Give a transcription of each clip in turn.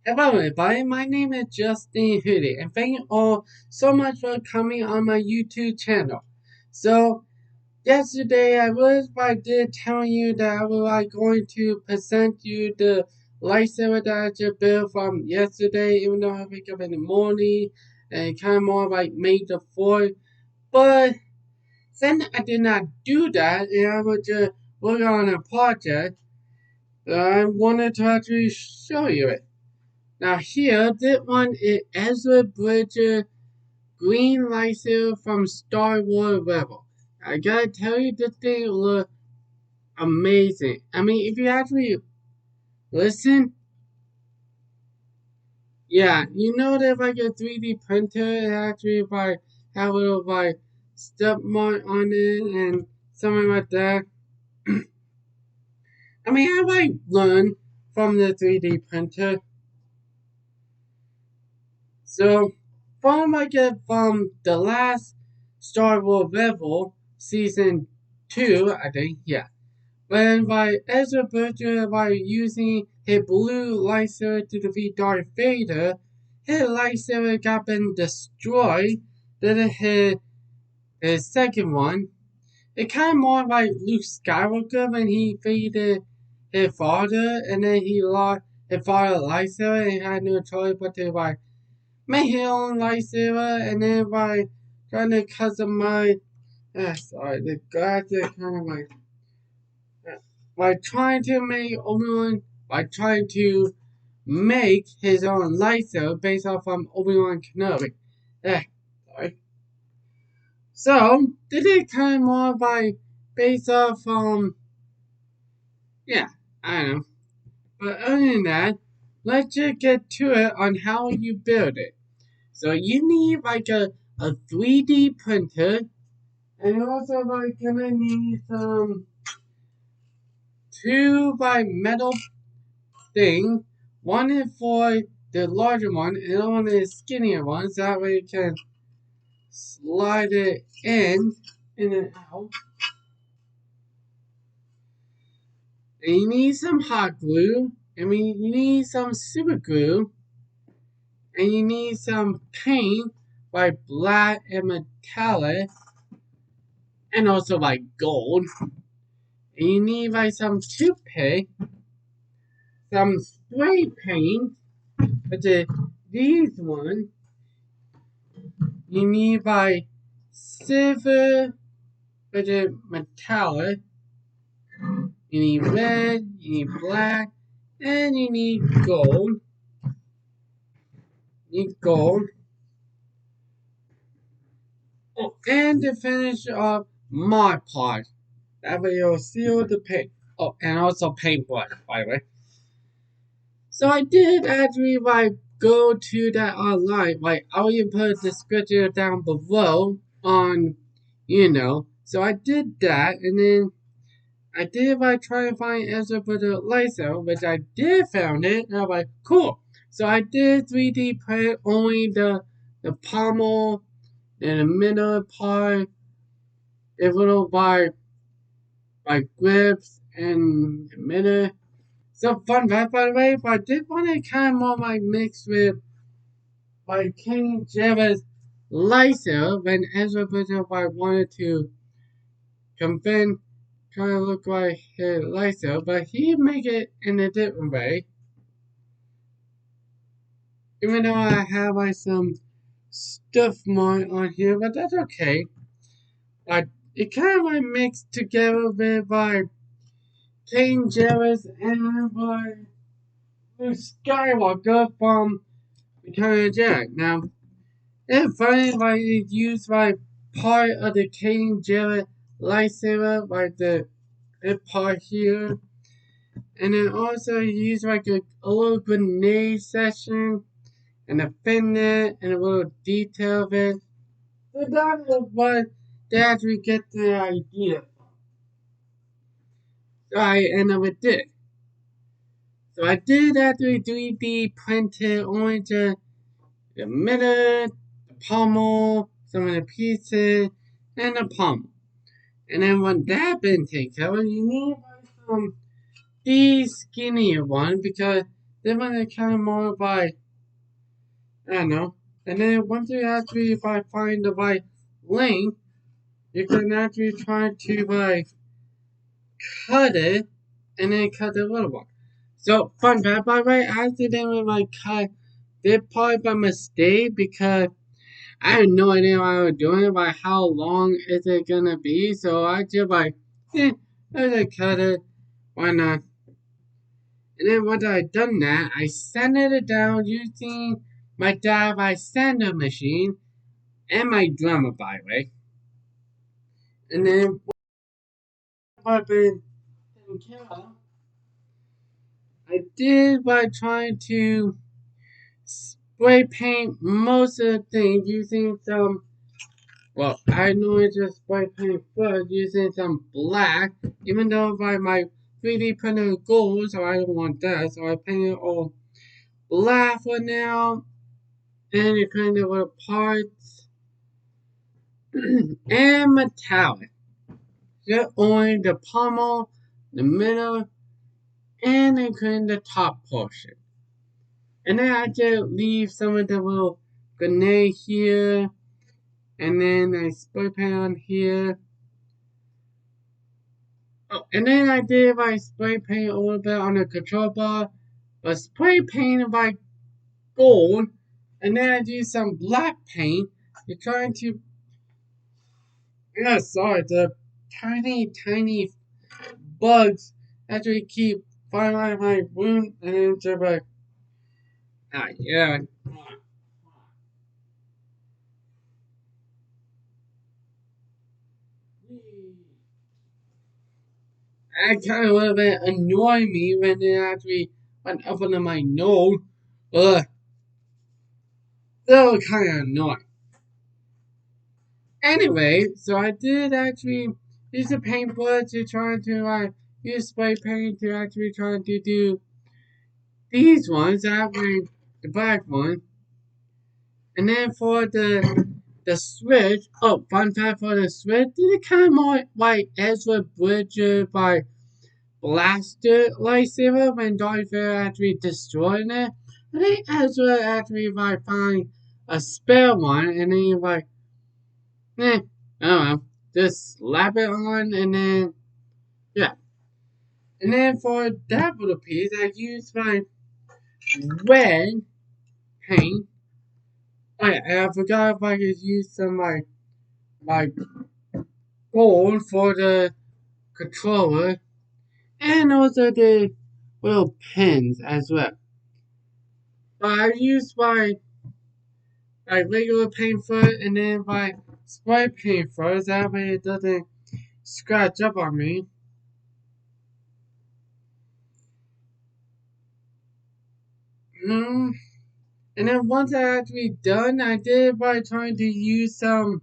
Hello everybody, my name is Justin Hoodie, and thank you all so much for coming on my YouTube channel. So, yesterday I was did tell you that I was going to present you the lightsaber that I just built from yesterday, even though I wake up in the morning and kind of more like made the 4th. But then I did not do that, and I was just working on a project that I wanted to actually show you it. Now here, this one is Ezra Green Lightsaber from Star Wars Rebel. I gotta tell you, this thing looks amazing. I mean, if you actually listen, yeah, you know there's like a 3D printer and actually like have a little like step mark on it and something like that. I mean, I like learn from the 3D printer. So, from from the last Star Wars Rebel season 2, I think, yeah. When by Ezra Bridger by using his blue lightsaber to defeat Darth Vader, his lightsaber got been destroyed. Then his second one. It kind of more like Luke Skywalker when he defeated his father, and then he lost his father's lightsaber and he had no choice but to like make his own lightsaber, and then by trying to customize. Sorry, the guys are kind of like by trying to make Obi-Wan by trying to make his own lightsaber based off from Obi-Wan Kenobi. Sorry. So this is kind of more by based off yeah, I don't know. But other than that, let's just get to it on how you build it. So you need like a 3D printer, and you're also like gonna need some 2 by metal thing. One is for the larger one, and the other one is skinnier one, so that way you can slide it in and out. And you need some hot glue, and you need some super glue, and you need some paint like black and metallic, and also like gold. And you need like some toothpaste, some spray paint, but these ones you need like silver, but metallic. You need red, you need black, and you need gold. You need gold. Oh, and to finish off, Mod Podge. That way you'll seal the paint. Oh, and also paintbrush, by the way. So I did actually like go to that online. Like I'll even put a description down below on, So I did that, and then I did like try to find Ezra for the Lyso, which I did found it, and I'm like, cool. So I did 3D print only the pommel and the middle part, a little by grips and the middle. So fun fact, by the way, but I did want to kind of more like mix with by King Jabba's Lysa when Ezra Bridger wanted to convince kind of look like his Lysa, but he make it in a different way. Even though I have like some stuff more on here, but that's okay. Like it kind of like mixed together with like King Jarrus and like Luke Skywalker from Return of the Jedi. Now it's funny like it used like part of the King Jarrus lightsaber, like the part here. And then also used like a little grenade section and a fin net and a little detail of it. So that was what they actually get the idea. So I end up with this. So I did actually 3D printed only just the middle, the pommel, some of the pieces, and the pommel. And then when that been taken care of, you need like some these skinnier one because Then when it kind of more by, I don't know. And then once you actually, if I find the right link, you can actually try to like cut it and then cut the little one. So fun fact, by the way, I accidentally like cut this part by mistake because I had no idea what I was doing, like how long is it gonna be. So I just like, I just cut it. Why not? And then once I done that, I sanded it down using my DIY sander machine and my drummer, by the way. And then what I've been taking care of, I did by trying to spray paint most of the things using some. Well, I know it's just spray paint first using some black, even though by my 3D printer is gold, so I don't want that. So I painted all black for now, and it kind of little parts and metallic. Just only the pommel, the middle, and then kind of the top portion. And then I just leave some of the little grenade here, and then I spray paint on here. Oh, and then I did like spray paint a little bit on the control bar, but spray paint like gold, and then I do some black paint. You're trying to, yeah, sorry, the tiny bugs actually keep finding my wound, and then just like, yeah. That kind of a little bit annoy me when it actually went up under my nose. Ugh, that was kind of annoying. Anyway, so I did actually use a paintbrush to try to use spray paint to actually try to do these ones. That way, the black one, and then for the switch. Oh, fun fact for the switch, did it kind of more like Ezra Bridger by Blaster lightsaber when Darth Vader actually destroyed it. I think Ezra actually like find a spare one and then you like, I don't know, just slap it on and then yeah. And then for that little piece, I used my red paint. Oh yeah, and I forgot if I could use some like gold for the controller and also the little pins as well. But I used my regular paint first and then my spray paint first. That way it doesn't scratch up on me. Mm. And then once I actually done, I did it by trying to use some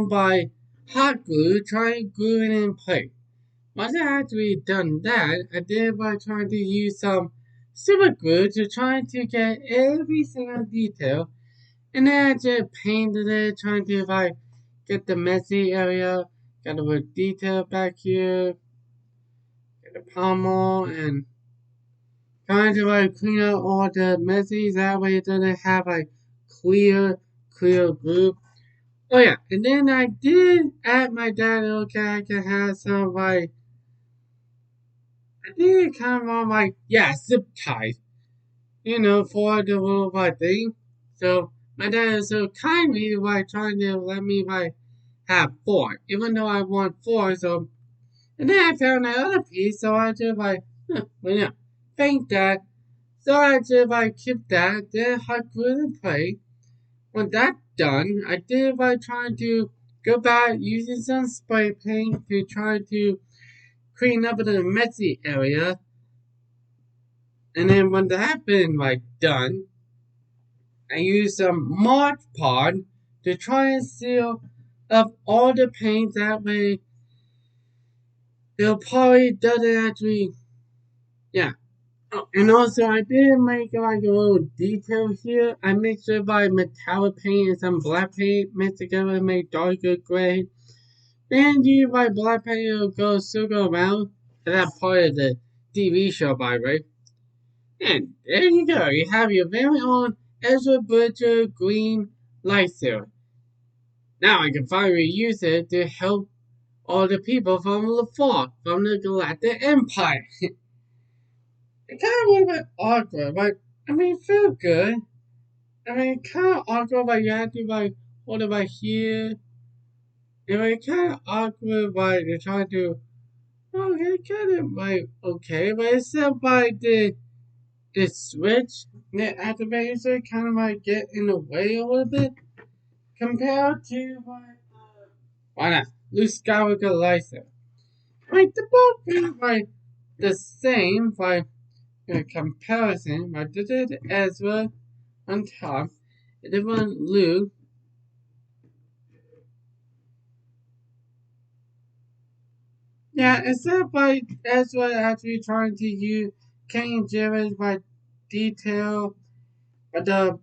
by hot glue, trying to glue it in place. Once I actually done that, I did it by trying to use some super glue to try to get every single detail. And then I just painted it, trying to like get the messy area, got a little detail back here, get the pommel, and trying to like clean up all the messies. That way it doesn't have like clear glue. Oh yeah, and then I did add my dad. Okay, I can have some like I did kind of on like yeah zip ties, for the little like thing. So my dad is so kindly like trying to let me like have four, even though I want four. So and then I found that other piece, so I just like, well, yeah, thank that. So I just like keep that, then hot glue and play. When that's done, I did like trying to go back using some spray paint to try to clean up the messy area. And then when that been like done, I used some Mod Pod to try and seal up all the paint. That way, it'll probably doesn't actually, yeah. Oh, and also, I did make like a little detail here. I mixed it by metallic paint and some black paint mixed together and made darker gray. Then use my black paint to go circle around. And that's part of the TV show, by the way. And there you go. You have your very own Ezra Green Lightsaber. Now I can finally use it to help all the people from the fall from the Galactic Empire. It kind of was a bit awkward, but I mean, it felt good. I mean, kind of awkward, but you have to like hold it right here. And it's kind of awkward, but you're trying to. Okay, kind of like okay, but except by the switch that activates it, kind of like get in the way a little bit compared to like why not Luke Skywalker lightsaber. Like the both be like the same by comparison, but this is Ezra on top, and the one Luke. Yeah, instead by Ezra actually trying to use King Jared's by detail, but the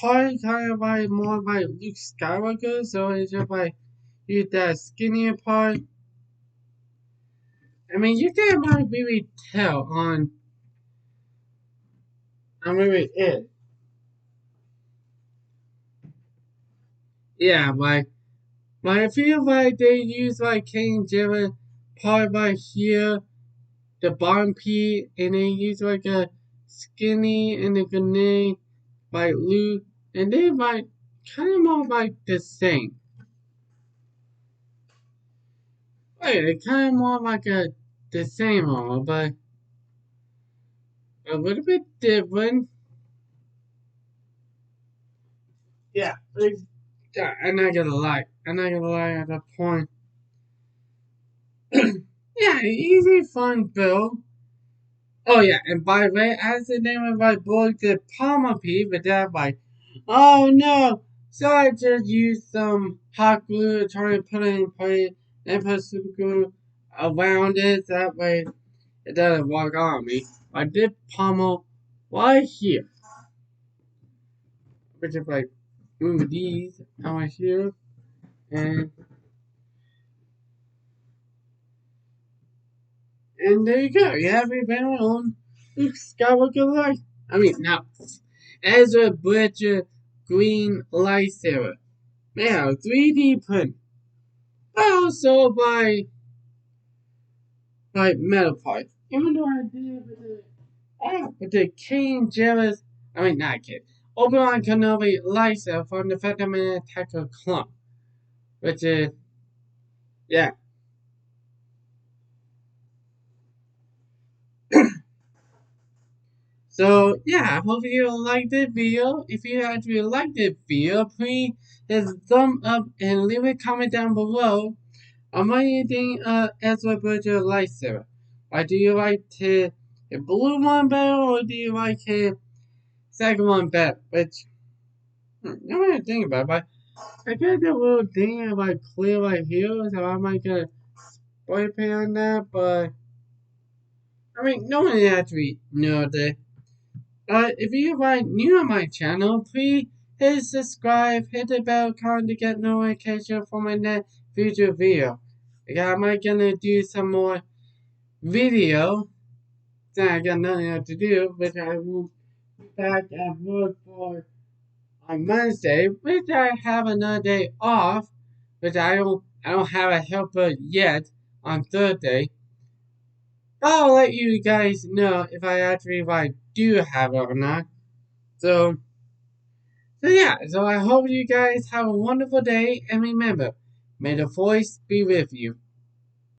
part kind of like more like Luke Skywalker, so it's just like use that skinnier part. I mean, you can't like really tell on where it is. Yeah, but I feel like they use like King Jared part right here, the bottom P, and they use like a skinny and a grenade like Luke, and they like kind of more like the same. Like they kind of more like the same all, but a little bit different. Yeah, yeah, I'm not gonna lie. I'm not gonna lie at that point. Yeah, easy fun build. Oh yeah, and by the way, as the name of my book, the Palmer P, but that like, oh no, so I just used some hot glue to try and put it in place, and put super glue around it, so that way it doesn't walk on me. I did pommel right here, which is like move these out here, and and there you go. You have your very own Luke Skywalker light. I mean, now Ezra Bridger Green Lightsaber. Now, 3D print. Also by metal parts. Even though I did with the King Jairus, I mean not King, Obi-Wan Kenobi lightsaber from the Phantom Attack of Clone, which is yeah. So yeah, I hope you liked the video. If you actually liked the video, please hit a thumb up and leave a comment down below on what you think Ezra Bridger lightsaber. Like, do you like the blue one better, or do you like the second one better? Which, I don't really think about it, but I got that little thing about clear right here, so I might get a spray paint on that, but I mean, no one actually knows that. But if you are new on my channel, please hit subscribe, hit the bell icon to get notification for my next future video. I might gonna do some more video. Then I got nothing else to do, which I will be back at work for on Wednesday, which I have another day off, which I don't have a helper yet on Thursday. But I'll let you guys know if I actually like do have it or not. So yeah, so I hope you guys have a wonderful day, and remember, may the force be with you.